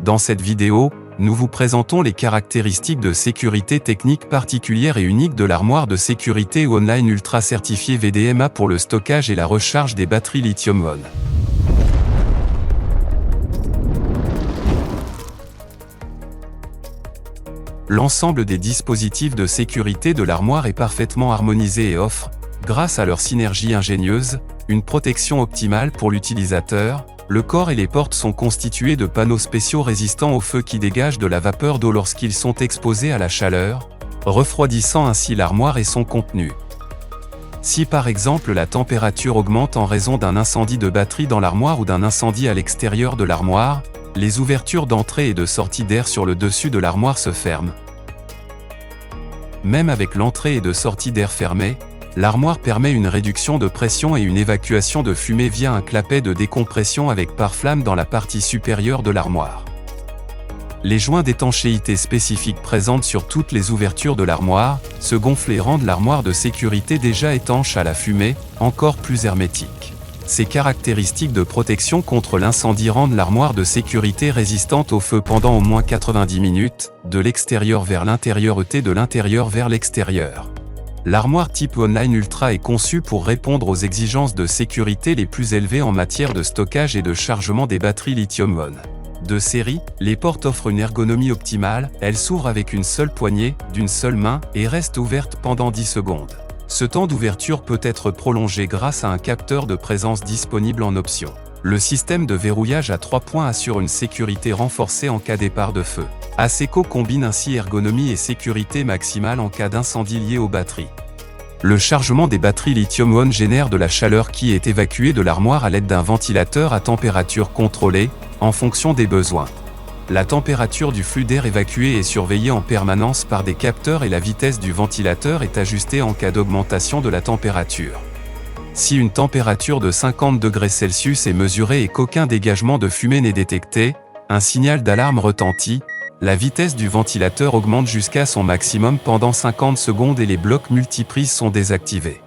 Dans cette vidéo, nous vous présentons les caractéristiques de sécurité technique particulières et uniques de l'armoire de sécurité online ultra certifiée VDMA pour le stockage et la recharge des batteries lithium-ion. L'ensemble des dispositifs de sécurité de l'armoire est parfaitement harmonisé et offre, grâce à leur synergie ingénieuse, une protection optimale pour l'utilisateur. Le corps et les portes sont constitués de panneaux spéciaux résistants au feu qui dégagent de la vapeur d'eau lorsqu'ils sont exposés à la chaleur, refroidissant ainsi l'armoire et son contenu. Si par exemple la température augmente en raison d'un incendie de batterie dans l'armoire ou d'un incendie à l'extérieur de l'armoire, les ouvertures d'entrée et de sortie d'air sur le dessus de l'armoire se ferment. Même avec l'entrée et de sortie d'air fermée, l'armoire permet une réduction de pression et une évacuation de fumée via un clapet de décompression avec pare-flamme dans la partie supérieure de l'armoire. Les joints d'étanchéité spécifiques présents sur toutes les ouvertures de l'armoire se gonflent et rendent l'armoire de sécurité déjà étanche à la fumée, encore plus hermétique. Ces caractéristiques de protection contre l'incendie rendent l'armoire de sécurité résistante au feu pendant au moins 90 minutes, de l'extérieur vers l'intérieur et de l'intérieur vers l'extérieur. L'armoire type Online Ultra est conçue pour répondre aux exigences de sécurité les plus élevées en matière de stockage et de chargement des batteries lithium-ion. De série, les portes offrent une ergonomie optimale, elles s'ouvrent avec une seule poignée, d'une seule main, et restent ouvertes pendant 10 secondes. Ce temps d'ouverture peut être prolongé grâce à un capteur de présence disponible en option. Le système de verrouillage à 3 points assure une sécurité renforcée en cas départ de feu. Aseco combine ainsi ergonomie et sécurité maximale en cas d'incendie lié aux batteries. Le chargement des batteries lithium-ion génère de la chaleur qui est évacuée de l'armoire à l'aide d'un ventilateur à température contrôlée, en fonction des besoins. La température du flux d'air évacué est surveillée en permanence par des capteurs et la vitesse du ventilateur est ajustée en cas d'augmentation de la température. Si une température de 50 degrés Celsius est mesurée et qu'aucun dégagement de fumée n'est détecté, un signal d'alarme retentit, la vitesse du ventilateur augmente jusqu'à son maximum pendant 50 secondes et les blocs multiprises sont désactivés.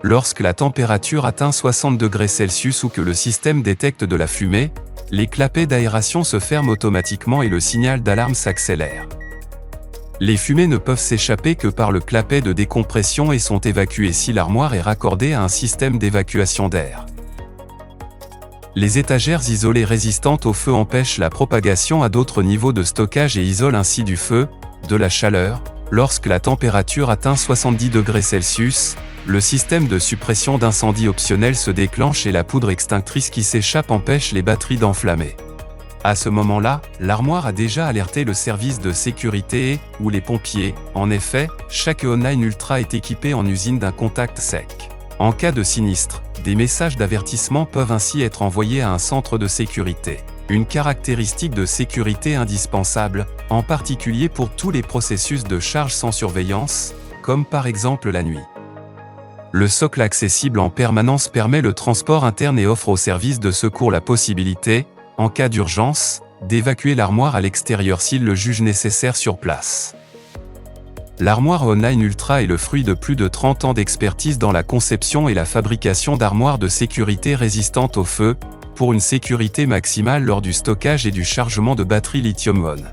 Lorsque la température atteint 60 degrés Celsius ou que le système détecte de la fumée, les clapets d'aération se ferment automatiquement et le signal d'alarme s'accélère. Les fumées ne peuvent s'échapper que par le clapet de décompression et sont évacuées si l'armoire est raccordée à un système d'évacuation d'air. Les étagères isolées résistantes au feu empêchent la propagation à d'autres niveaux de stockage et isolent ainsi du feu, de la chaleur. Lorsque la température atteint 70 degrés Celsius, le système de suppression d'incendie optionnel se déclenche et la poudre extinctrice qui s'échappe empêche les batteries d'enflammer. À ce moment-là, l'armoire a déjà alerté le service de sécurité ou les pompiers. En effet, chaque Online Ultra est équipé en usine d'un contact sec. En cas de sinistre, des messages d'avertissement peuvent ainsi être envoyés à un centre de sécurité. Une caractéristique de sécurité indispensable, en particulier pour tous les processus de charge sans surveillance, comme par exemple la nuit. Le socle accessible en permanence permet le transport interne et offre au service de secours la possibilité, en cas d'urgence, d'évacuer l'armoire à l'extérieur s'il le juge nécessaire sur place. L'armoire Online Ultra est le fruit de plus de 30 ans d'expertise dans la conception et la fabrication d'armoires de sécurité résistantes au feu, pour une sécurité maximale lors du stockage et du chargement de batteries lithium-ion.